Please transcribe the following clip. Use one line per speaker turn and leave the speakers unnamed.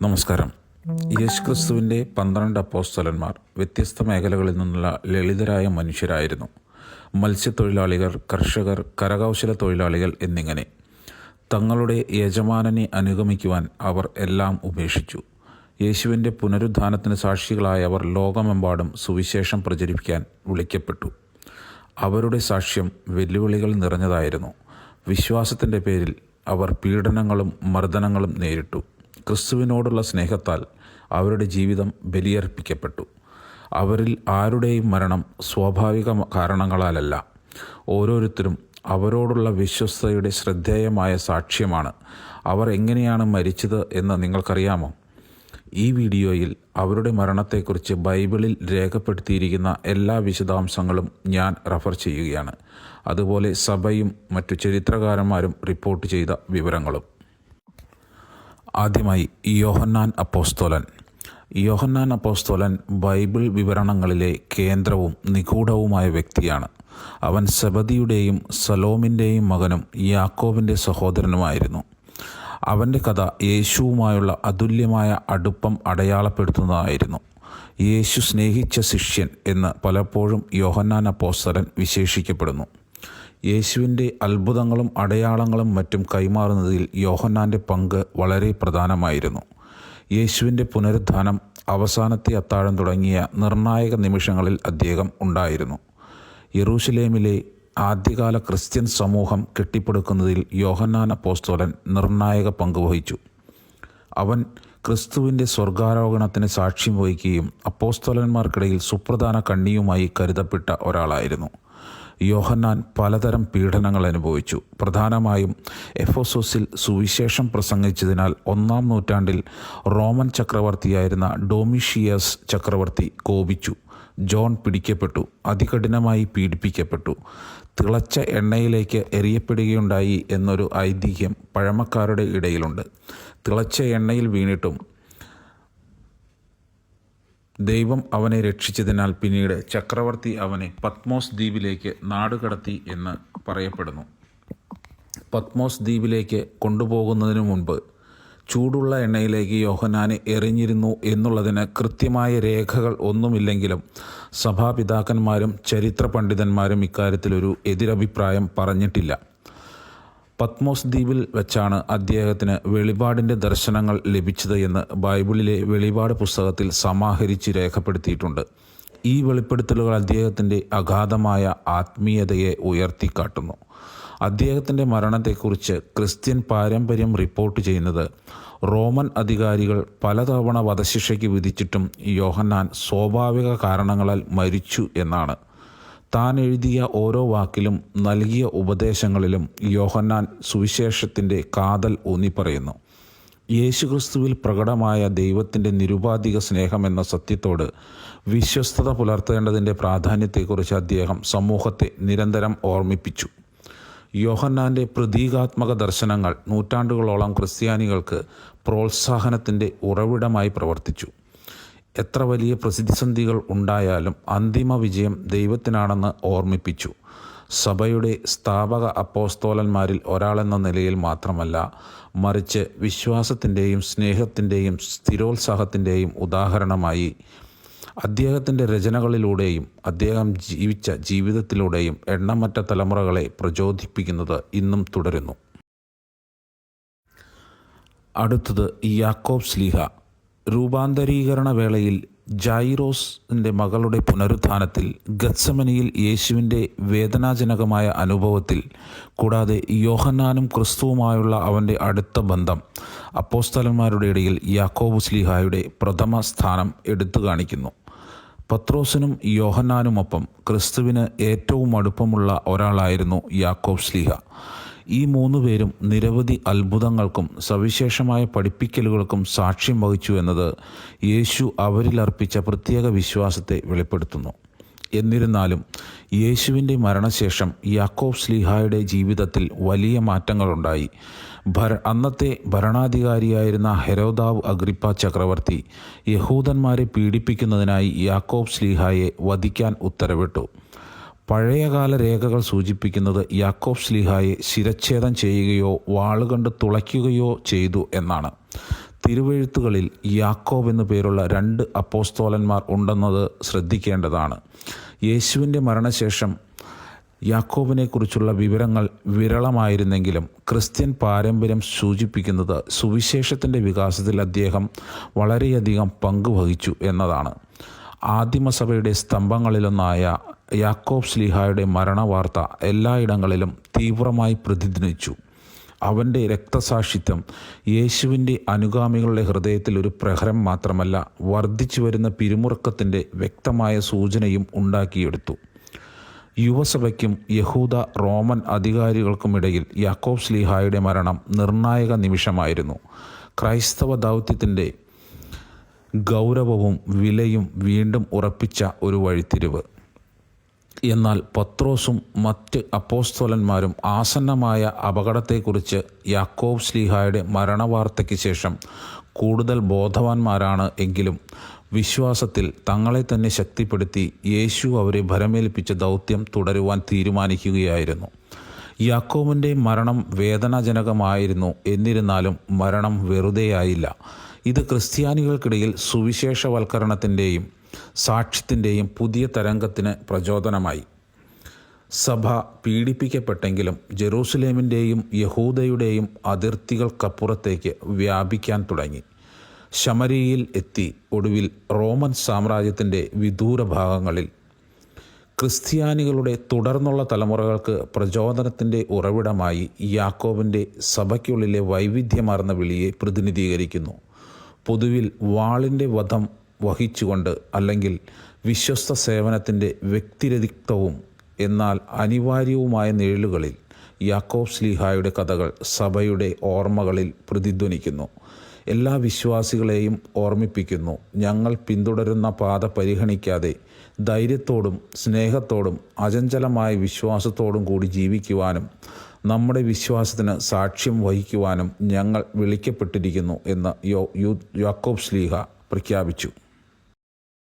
നമസ്കാരം. യേശുക്രിസ്തുവിൻ്റെ 12 അപ്പോസ്തലന്മാർ വ്യത്യസ്ത മേഖലകളിൽ നിന്നുള്ള ലളിതരായ മനുഷ്യരായിരുന്നു. മത്സ്യത്തൊഴിലാളികൾ, കർഷകർ, കരകൗശല തൊഴിലാളികൾ എന്നിങ്ങനെ. തങ്ങളുടെ യജമാനനെ അനുഗമിക്കുവാൻ അവർ എല്ലാം ഉപേക്ഷിച്ചു. യേശുവിൻ്റെ പുനരുത്ഥാനത്തിന് സാക്ഷികളായ അവർ ലോകമെമ്പാടും സുവിശേഷം പ്രചരിപ്പിക്കാൻ വിളിക്കപ്പെട്ടു. അവരുടെ സാക്ഷ്യം വെല്ലുവിളികൾ നിറഞ്ഞതായിരുന്നു. വിശ്വാസത്തിൻ്റെ പേരിൽ അവർ പീഡനങ്ങളും മർദ്ദനങ്ങളും നേരിട്ടു. ക്രിസ്തുവിനോടുള്ള സ്നേഹത്താൽ അവരുടെ ജീവിതം ബലിയർപ്പിക്കപ്പെട്ടു. അവരിൽ ആരുടെയും മരണം സ്വാഭാവിക കാരണങ്ങളാലല്ല. ഓരോരുത്തരും അവരോടുള്ള വിശ്വസ്തയുടെ ശ്രദ്ധേയമായ സാക്ഷ്യമാണ്. അവർ എങ്ങനെയാണ് മരിച്ചത് എന്ന് നിങ്ങൾക്കറിയാമോ? ഈ വീഡിയോയിൽ അവരുടെ മരണത്തെക്കുറിച്ച് ബൈബിളിൽ രേഖപ്പെടുത്തിയിരിക്കുന്ന എല്ലാ വിശദാംശങ്ങളും ഞാൻ റഫർ ചെയ്യുകയാണ്. അതുപോലെ സഭയും മറ്റു ചരിത്രകാരന്മാരും റിപ്പോർട്ട് ചെയ്ത വിവരങ്ങളും. ആദ്യമായി യോഹന്നാൻ അപ്പോസ്തലൻ. യോഹന്നാൻ അപ്പോസ്തലൻ ബൈബിൾ വിവരണങ്ങളിലെ കേന്ദ്രവും നിഗൂഢവുമായ വ്യക്തിയാണ്. അവൻ സെബദിയുടെയും സലോമിൻ്റെയും മകനും യാക്കോബിൻ്റെ സഹോദരനുമായിരുന്നു. അവൻ്റെ കഥ യേശുവുമായുള്ള അതുല്യമായ അടുപ്പം അടയാളപ്പെടുത്തുന്നതായിരുന്നു. യേശു സ്നേഹിച്ച ശിഷ്യൻ എന്ന് പലപ്പോഴും യോഹന്നാൻ അപ്പോസ്തലൻ വിശേഷിക്കപ്പെടുന്നു. യേശുവിൻ്റെ അത്ഭുതങ്ങളും അടയാളങ്ങളും മറ്റും കൈമാറുന്നതിൽ യോഹന്നാൻ്റെ പങ്ക് വളരെ പ്രധാനമായിരുന്നു. യേശുവിൻ്റെ പുനരുത്ഥാനം, അവസാനത്തെ അത്താഴം തുടങ്ങിയ നിർണായക നിമിഷങ്ങളിൽ അദ്ദേഹം ഉണ്ടായിരുന്നു. യെറൂശലേമിലെ ആദ്യകാല ക്രിസ്ത്യൻ സമൂഹം കെട്ടിപ്പടുക്കുന്നതിൽ യോഹന്നാൻ അപ്പോസ്തലൻ നിർണായക പങ്ക് വഹിച്ചു. അവൻ ക്രിസ്തുവിൻ്റെ സ്വർഗാരോഹണത്തിന് സാക്ഷ്യം വഹിക്കുകയും അപ്പോസ്തലന്മാർക്കിടയിൽ സുപ്രധാന കണ്ണിയുമായി കരുതപ്പെട്ട ഒരാളായിരുന്നു. യോഹന്നാൻ പലതരം പീഡനങ്ങൾ അനുഭവിച്ചു. പ്രധാനമായും എഫെസോസിൽ സുവിശേഷം പ്രസംഗിച്ചതിനാൽ 1-ാം നൂറ്റാണ്ടിൽ റോമൻ ചക്രവർത്തിയായിരുന്ന ഡൊമിഷ്യസ് ചക്രവർത്തി കോപിച്ചു. ജോൺ പിടിക്കപ്പെട്ടു, അതികഠിനമായി പീഡിപ്പിക്കപ്പെട്ടു, തിളച്ച എണ്ണയിലേക്ക് എറിയപ്പെടുകയുണ്ടായി എന്നൊരു ഐതിഹ്യം പഴമക്കാരുടെ ഇടയിലുണ്ട്. തിളച്ച എണ്ണയിൽ വീണിട്ടും ദൈവം അവനെ രക്ഷിച്ചതിനാൽ പിന്നീട് ചക്രവർത്തി അവനെ പത്മോസ് ദ്വീപിലേക്ക് നാടുകടത്തി എന്ന് പറയപ്പെടുന്നു. പത്മോസ് ദ്വീപിലേക്ക് കൊണ്ടുപോകുന്നതിനു മുൻപ് ചൂടുള്ള എണ്ണയിലേക്ക് യോഹന്നാനെ എറിഞ്ഞിരുന്നു എന്നുള്ളതിന് കൃത്യമായ രേഖകൾ ഒന്നുമില്ലെങ്കിലും സഭാപിതാക്കന്മാരും ചരിത്ര പണ്ഡിതന്മാരും ഇക്കാര്യത്തിലൊരു എതിരഭിപ്രായം പറഞ്ഞിട്ടില്ല. പത്മോസ് ദ്വീപിൽ വെച്ചാണ് അദ്ദേഹത്തിന് വെളിപാടിൻ്റെ ദർശനങ്ങൾ ലഭിച്ചത് എന്ന് ബൈബിളിലെ വെളിപാട് പുസ്തകത്തിൽ സമാഹരിച്ച് രേഖപ്പെടുത്തിയിട്ടുണ്ട്. ഈ വെളിപ്പെടുത്തലുകൾ അദ്ദേഹത്തിൻ്റെ അഗാധമായ ആത്മീയതയെ ഉയർത്തിക്കാട്ടുന്നു. അദ്ദേഹത്തിൻ്റെ മരണത്തെക്കുറിച്ച് ക്രിസ്ത്യൻ പാരമ്പര്യം റിപ്പോർട്ട് ചെയ്യുന്നത് റോമൻ അധികാരികൾ പലതവണ വധശിക്ഷയ്ക്ക് വിധിച്ചിട്ടും യോഹന്നാൻ സ്വാഭാവിക കാരണങ്ങളാൽ മരിച്ചു എന്നാണ്. താൻ എഴുതിയ ഓരോ വാക്കിലും നൽകിയ ഉപദേശങ്ങളിലും യോഹന്നാൻ സുവിശേഷത്തിൻ്റെ കാതൽ ഊന്നിപ്പറയുന്നു. യേശുക്രിസ്തുവിൽ പ്രകടമായ ദൈവത്തിൻ്റെ നിരുപാധിക സ്നേഹമെന്ന സത്യത്തോട് വിശ്വസ്തത പുലർത്തേണ്ടതിൻ്റെ പ്രാധാന്യത്തെക്കുറിച്ച് അദ്ദേഹം സമൂഹത്തെ നിരന്തരം ഓർമ്മിപ്പിച്ചു. യോഹന്നാൻ്റെ പ്രതീകാത്മക ദർശനങ്ങൾ നൂറ്റാണ്ടുകളോളം ക്രിസ്ത്യാനികൾക്ക് പ്രോത്സാഹനത്തിൻ്റെ ഉറവിടമായി പ്രവർത്തിച്ചു. എത്ര വലിയ പ്രതിസന്ധികൾ ഉണ്ടായാലും അന്തിമ വിജയം ദൈവത്തിനാണെന്ന് ഓർമ്മിപ്പിച്ചു. സഭയുടെ സ്ഥാപക അപ്പോസ്തലന്മാരിൽ ഒരാളെന്ന നിലയിൽ മാത്രമല്ല, മറിച്ച് വിശ്വാസത്തിൻ്റെയും സ്നേഹത്തിൻ്റെയും സ്ഥിരോത്സാഹത്തിൻ്റെയും ഉദാഹരണമായി അദ്ദേഹത്തിൻ്റെ രചനകളിലൂടെയും അദ്ദേഹം ജീവിച്ച ജീവിതത്തിലൂടെയും എണ്ണമറ്റ തലമുറകളെ പ്രചോദിപ്പിക്കുന്നത് ഇന്നും തുടരുന്നു. അടുത്തത് യാക്കോബ് ശ്ലീഹ. രൂപാന്തരീകരണ വേളയിൽ ജൈറോസിൻ്റെ മകളുടെ പുനരുത്ഥാനത്തിൽ, ഗത്സമനിയിൽ യേശുവിൻ്റെ വേദനാജനകമായ അനുഭവത്തിൽ, കൂടാതെ യോഹന്നാനും ക്രിസ്തുവുമായുള്ള അവൻ്റെ അടുത്ത ബന്ധം അപ്പോസ്തലന്മാരുടെ ഇടയിൽ യാക്കോബ് ശ്ലീഹായുടെ പ്രഥമ സ്ഥാനം എടുത്തു കാണിക്കുന്നു. പത്രോസിനും യോഹന്നാനുമൊപ്പം ക്രിസ്തുവിന് ഏറ്റവും അടുപ്പമുള്ള ഒരാളായിരുന്നു യാക്കോബ് ശ്ലീഹ. ഈ 3 പേരും നിരവധി അത്ഭുതങ്ങൾക്കും സവിശേഷമായ പഠിപ്പിക്കലുകൾക്കും സാക്ഷ്യം വഹിച്ചു എന്നത് യേശു അവരിൽ അർപ്പിച്ച പ്രത്യേക വിശ്വാസത്തെ വെളിപ്പെടുത്തുന്നു. എന്നിരുന്നാലും യേശുവിൻ്റെ മരണശേഷം യാക്കോബ് ശ്ലീഹായുടെ ജീവിതത്തിൽ വലിയ മാറ്റങ്ങളുണ്ടായി. അന്നത്തെ ഭരണാധികാരിയായിരുന്ന ഹെരോദാവ് അഗ്രിപ്പ ചക്രവർത്തി യഹൂദന്മാരെ പീഡിപ്പിക്കുന്നതിനായി യാക്കോബ് ശ്ലീഹായെ വധിക്കാൻ ഉത്തരവിട്ടു. പഴയകാല രേഖകൾ സൂചിപ്പിക്കുന്നത് യാക്കോബ് ശ്ലീഹായെ ശിരച്ഛേദം ചെയ്യുകയോ വാളുകൊണ്ട് തുളയ്ക്കുകയോ ചെയ്തു എന്നാണ്. തിരുവെഴുത്തുകളിൽ യാക്കോബ് എന്നു പേരുള്ള 2 അപ്പോസ്തോലന്മാർ ഉണ്ടെന്നത് ശ്രദ്ധിക്കേണ്ടതാണ്. യേശുവിൻ്റെ മരണശേഷം യാക്കോബിനെക്കുറിച്ചുള്ള വിവരങ്ങൾ വിരളമായിരുന്നെങ്കിലും ക്രിസ്ത്യൻ പാരമ്പര്യം സൂചിപ്പിക്കുന്നത് സുവിശേഷത്തിൻ്റെ വികാസത്തിൽ അദ്ദേഹം വളരെയധികം പങ്കുവഹിച്ചു എന്നതാണ്. ആദിമസഭയുടെ സ്തംഭങ്ങളിലൊന്നായ യാക്കോബ് ശ്ലീഹായുടെ മരണവാർത്ത എല്ലായിടങ്ങളിലും തീവ്രമായി പ്രതിധ്വനിച്ചു. അവൻ്റെ രക്തസാക്ഷിത്വം യേശുവിൻ്റെ അനുഗാമികളുടെ ഹൃദയത്തിൽ ഒരു പ്രഹരം മാത്രമല്ല, വർദ്ധിച്ചു വരുന്ന പിരിമുറുക്കത്തിൻ്റെ വ്യക്തമായ സൂചനയും ഉണ്ടാക്കിയെടുത്തു. യുവസഭയ്ക്കും യഹൂദ റോമൻ അധികാരികൾക്കുമിടയിൽ യാക്കോബ് ശ്ലീഹായുടെ മരണം നിർണായക നിമിഷമായിരുന്നു. ക്രൈസ്തവ ദൗത്യത്തിൻ്റെ ഗൗരവവും വിലയും വീണ്ടും ഉറപ്പിച്ച ഒരു വഴിത്തിരിവ്. എന്നാൽ പത്രോസും മറ്റ് അപ്പോസ്തലന്മാരും ആസന്നമായ അപകടത്തെക്കുറിച്ച് യാക്കോബ് ശ്ലീഹായുടെ മരണവാർത്തയ്ക്ക് ശേഷം കൂടുതൽ ബോധവാന്മാരാണ് എങ്കിലും വിശ്വാസത്തിൽ തങ്ങളെ തന്നെ ശക്തിപ്പെടുത്തി യേശു അവരെ ഭരമേൽപ്പിച്ച ദൗത്യം തുടരുവാൻ തീരുമാനിക്കുകയായിരുന്നു. യാക്കോബിൻ്റെ മരണം വേദനാജനകമായിരുന്നു. എന്നിരുന്നാലും മരണം വെറുതെയായില്ല. ഇത് ക്രിസ്ത്യാനികൾക്കിടയിൽ സുവിശേഷവൽക്കരണത്തിൻ്റെയും സാക്ഷ്യത്തിൻ്റെയും പുതിയ തരംഗത്തിന് പ്രചോദനമായി. സഭ പീഡിപ്പിക്കപ്പെട്ടെങ്കിലും ജെറൂസലേമിൻ്റെയും യഹൂദയുടെയും അതിർത്തികൾക്കപ്പുറത്തേക്ക് വ്യാപിക്കാൻ തുടങ്ങി. ശമരിയയിൽ എത്തി. ഒടുവിൽ റോമൻ സാമ്രാജ്യത്തിൻ്റെ വിദൂര ഭാഗങ്ങളിൽ. ക്രിസ്ത്യാനികളുടെ തുടർന്നുള്ള തലമുറകൾക്ക് പ്രചോദനത്തിൻ്റെ ഉറവിടമായി യാക്കോബിൻ്റെ സഭയ്ക്കുള്ളിലെ വൈവിധ്യമാർന്ന വിളിയെ പ്രതിനിധീകരിക്കുന്നു. പൊതുവിൽ വാളിൻ്റെ വധം വഹിച്ചുകൊണ്ട് അല്ലെങ്കിൽ വിശ്വസ്ത സേവനത്തിൻ്റെ വ്യക്തിരതിക്തവും എന്നാൽ അനിവാര്യവുമായ നിഴലുകളിൽ യാക്കോബ് ശ്ലീഹായുടെ കഥകൾ സഭയുടെ ഓർമ്മകളിൽ പ്രതിധ്വനിക്കുന്നു. എല്ലാ വിശ്വാസികളെയും ഓർമ്മിപ്പിക്കുന്നു, ഞങ്ങൾ പിന്തുടരുന്ന പാത പരിഗണിക്കാതെ ധൈര്യത്തോടും സ്നേഹത്തോടും അചഞ്ചലമായ വിശ്വാസത്തോടും കൂടി ജീവിക്കുവാനും നമ്മുടെ വിശ്വാസത്തിന് സാക്ഷ്യം വഹിക്കുവാനും ഞങ്ങൾ വിളിക്കപ്പെട്ടിരിക്കുന്നു എന്ന് യാക്കോബ് ശ്ലീഹ പ്രഖ്യാപിച്ചു.